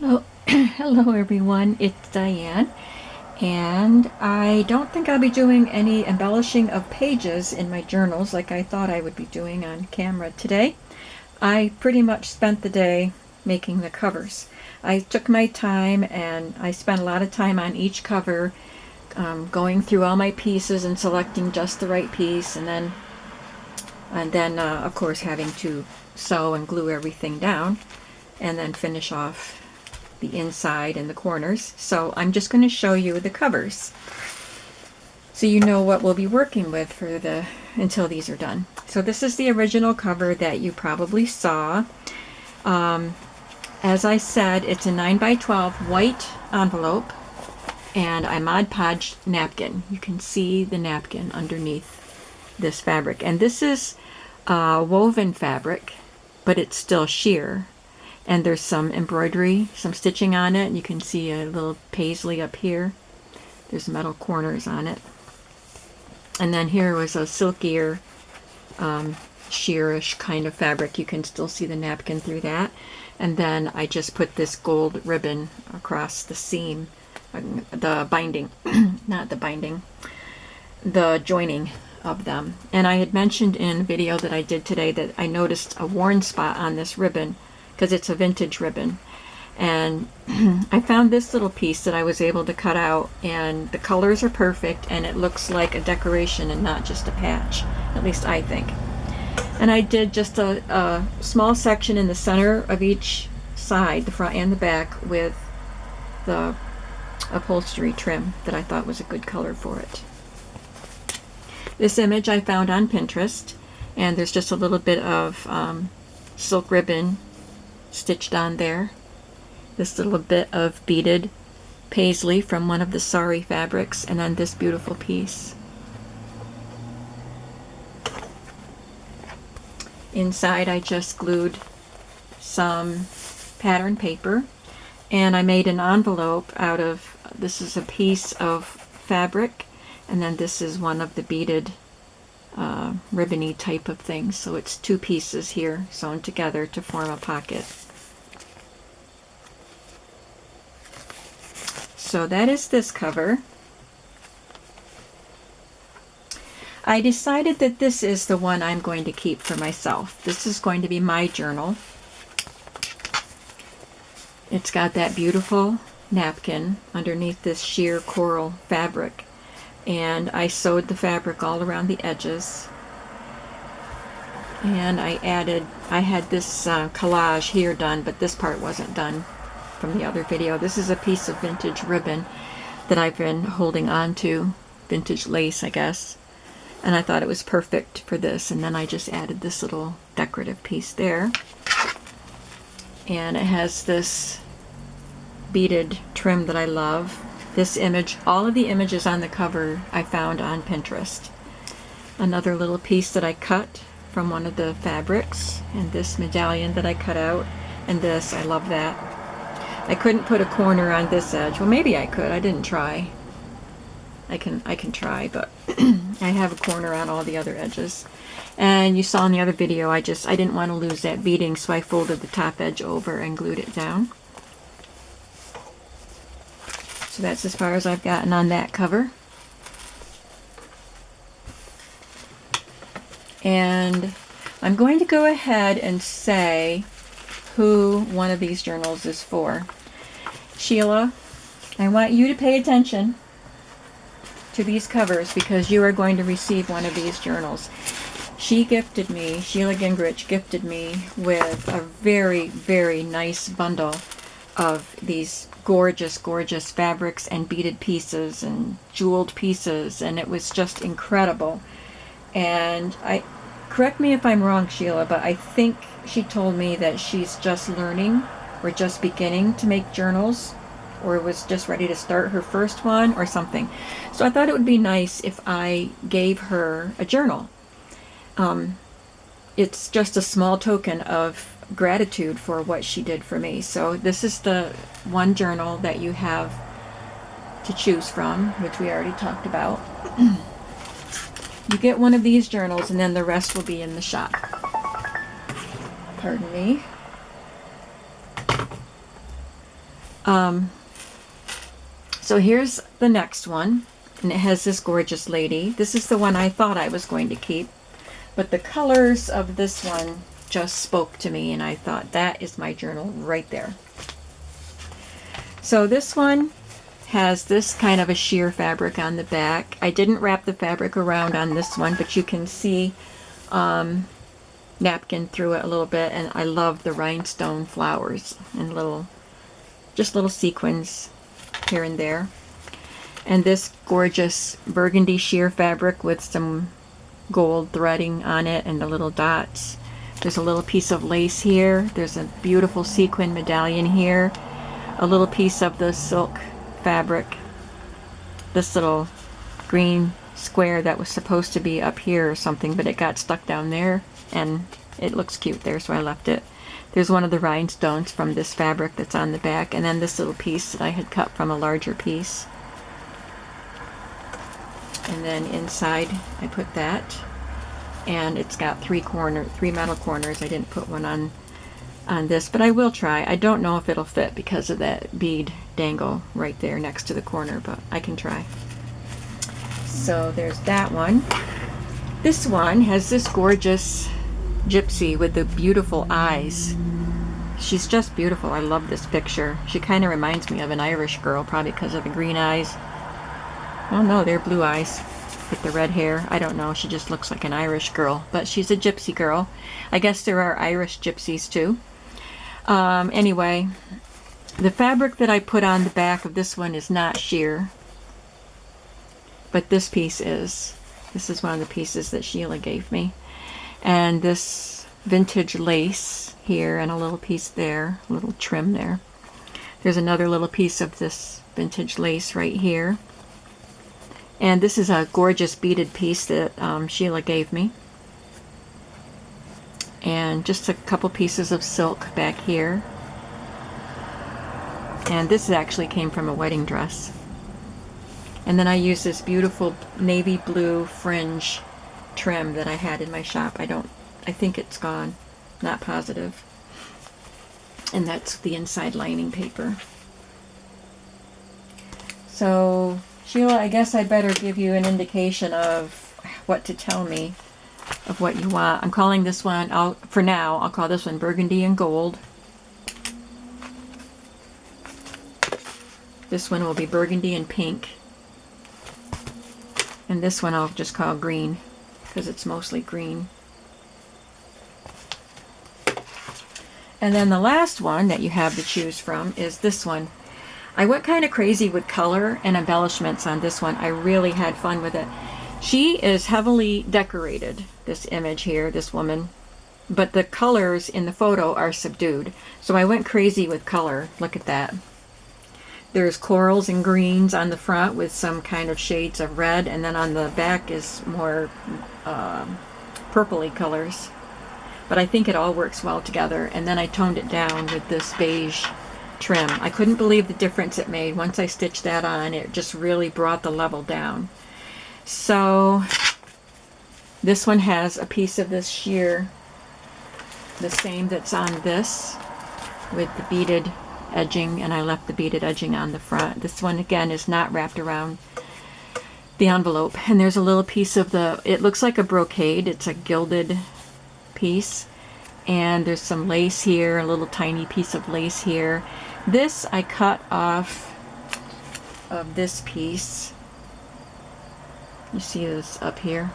Hello, hello everyone, it's Diane, and I don't think I'll be doing any embellishing of pages in my journals like I thought I would be doing on camera today. I pretty much spent the day making the covers. I took my time and I spent a lot of time on each cover, going through all my pieces and selecting just the right piece, and then of course having to sew and glue everything down and then finish off the inside and the corners. So I'm just going to show you the covers so you know what we'll be working with for until these are done. So this is the original cover that you probably saw. As I said, it's a 9x12 white envelope and a Mod Podge napkin. You can see the napkin underneath this fabric, and this is woven fabric, but it's still sheer. And there's some embroidery, some stitching on it. You can see a little paisley up here. There's metal corners on it. And then here was a silkier, sheerish kind of fabric. You can still see the napkin through that. And then I just put this gold ribbon across the seam, the binding, not the binding, the joining of them. And I had mentioned in a video that I did today that I noticed a worn spot on this ribbon, because it's a vintage ribbon, and I found this little piece that I was able to cut out, and the colors are perfect and it looks like a decoration and not just a patch, at least I think. And I did just a small section in the center of each side, the front and the back, with the upholstery trim that I thought was a good color for it. This image I found on Pinterest, and there's just a little bit of silk ribbon stitched on there. This little bit of beaded paisley from one of the sari fabrics, and then this beautiful piece. Inside I just glued some pattern paper, and I made an envelope out of, this is a piece of fabric, and then this is one of the beaded ribbony type of things. So it's two pieces here sewn together to form a pocket. So that is this cover. I decided that this is the one I'm going to keep for myself. This is going to be my journal. It's got that beautiful napkin underneath this sheer coral fabric, and I sewed the fabric all around the edges. And I had this collage here done, but this part wasn't done from the other video. This is a piece of vintage ribbon that I've been holding on to, vintage lace, I guess. And I thought it was perfect for this, and then I just added this little decorative piece there. And it has this beaded trim that I love. This image, all of the images on the cover I found on Pinterest. Another little piece that I cut from one of the fabrics, and this medallion that I cut out, and this, I love that. I couldn't put a corner on this edge. Well, maybe I could. I didn't try. I can try, but I have a corner on all the other edges. And you saw in the other video, I didn't want to lose that beading, so I folded the top edge over and glued it down. So that's as far as I've gotten on that cover. And I'm going to go ahead and say who one of these journals is for. Sheila, I want you to pay attention to these covers because you are going to receive one of these journals. Sheila Gingrich gifted me with a very, very nice bundle of these gorgeous, gorgeous fabrics and beaded pieces and jeweled pieces, and it was just incredible. And correct me if I'm wrong, Sheila, but I think she told me that she's just learning or just beginning to make journals, or was just ready to start her first one or something. So I thought it would be nice if I gave her a journal. It's just a small token of gratitude for what she did for me. So this is the one journal that you have to choose from, which we already talked about. You get one of these journals, and then the rest will be in the shop. Pardon me. So here's the next one, and it has this gorgeous lady. This is the one I thought I was going to keep, but the colors of this one just spoke to me, and I thought that is my journal right there. So this one has this kind of a sheer fabric on the back. I didn't wrap the fabric around on this one, but you can see napkin through it a little bit, and I love the rhinestone flowers and just little sequins here and there. And this gorgeous burgundy sheer fabric with some gold threading on it and the little dots. There's a little piece of lace here. There's a beautiful sequin medallion here. A little piece of the silk fabric. This little green square that was supposed to be up here or something, but it got stuck down there, and it looks cute there, so I left it. There's one of the rhinestones from this fabric that's on the back, and then this little piece that I had cut from a larger piece. And then inside I put that, and it's got three metal corners. I didn't put one on this, but I will try. I don't know if it'll fit because of that bead dangle right there next to the corner, but I can try. So there's that one. This one has this gorgeous gypsy with the beautiful eyes. She's just beautiful. I love this picture. She kind of reminds me of an Irish girl, probably because of the green eyes. Oh no, they're blue eyes with the red hair. I don't know. She just looks like an Irish girl, but she's a gypsy girl. I guess there are Irish gypsies too. Anyway, the fabric that I put on the back of this one is not sheer, but this piece is. This is one of the pieces that Sheila gave me. And this vintage lace here and a little piece there, a little trim there. There's another little piece of this vintage lace right here. And this is a gorgeous beaded piece that Sheila gave me. And just a couple pieces of silk back here. And this actually came from a wedding dress. And then I use this beautiful navy blue fringe trim that I had in my shop. I think it's gone. Not positive. And that's the inside lining paper. So, Sheila, I guess I better give you an indication of what to tell me of what you want. I'm calling this one, for now, I'll call this one Burgundy and Gold. This one will be Burgundy and Pink. And this one I'll just call Green, because it's mostly green. And then the last one that you have to choose from is this one. I went kind of crazy with color and embellishments on this one. I really had fun with it. She is heavily decorated, this image here, this woman, but the colors in the photo are subdued. So I went crazy with color. Look at that. There's corals and greens on the front with some kind of shades of red, and then on the back is more purpley colors. But I think it all works well together. And then I toned it down with this beige trim. I couldn't believe the difference it made. Once I stitched that on, it just really brought the level down. So this one has a piece of this sheer, the same that's on this, with the beaded edging, and I left the beaded edging on the front. This one again is not wrapped around the envelope. And there's a little piece of it looks like a brocade. It's a gilded piece, and there's some lace here, a little tiny piece of lace here. This I cut off of this piece. You see this up here?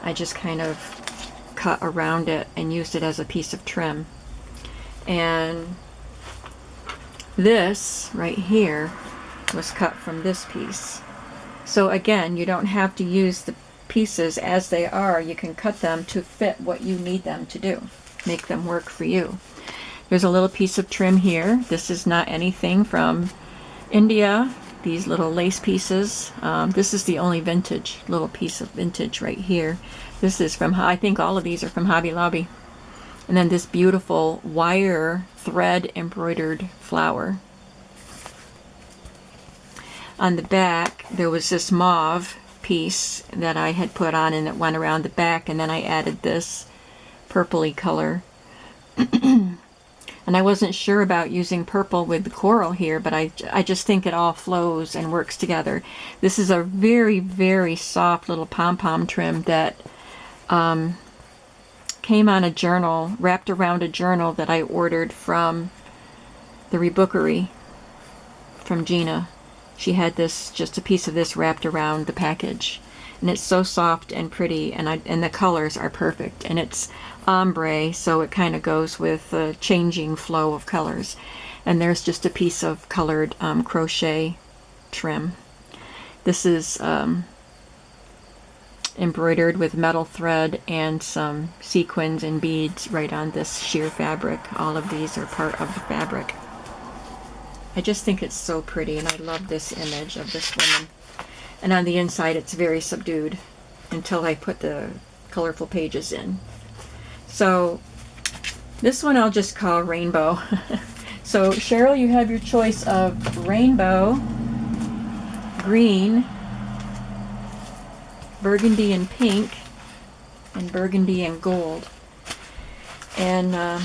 I just kind of cut around it and used it as a piece of trim. And this right here was cut from this piece. So again, you don't have to use the pieces as they are. You can cut them to fit what you need them to do. Make them work for you. There's a little piece of trim here. This is not anything from India. These little lace pieces. This is the only vintage, little piece of vintage right here. This is from, I think all of these are from Hobby Lobby. And then this beautiful wire thread embroidered flower. On the back, there was this mauve piece that I had put on, and it went around the back, and then I added this purpley color. And I wasn't sure about using purple with the coral here, but I just think it all flows and works together. This is a very, very soft little pom-pom trim that came on a journal, wrapped around a journal that I ordered from the Rebookery from Gina. She had this, just a piece of this wrapped around the package. And it's so soft and pretty, and the colors are perfect. And it's ombre, so it kind of goes with the changing flow of colors. And there's just a piece of colored crochet trim. This is embroidered with metal thread and some sequins and beads right on this sheer fabric. All of these are part of the fabric. I just think it's so pretty, and I love this image of this woman. And on the inside it's very subdued until I put the colorful pages in. So this one I'll just call Rainbow. So Cheryl, you have your choice of rainbow, green, burgundy and pink, and burgundy and gold. And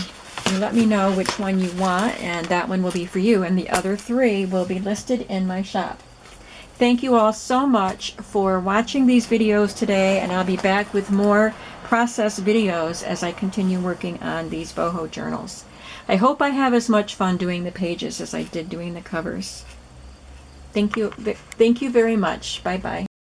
you let me know which one you want, and that one will be for you, and the other 3 will be listed in my shop. Thank you all so much for watching these videos today, and I'll be back with more process videos as I continue working on these boho journals. I hope I have as much fun doing the pages as I did doing the covers. Thank you very much. Bye-bye.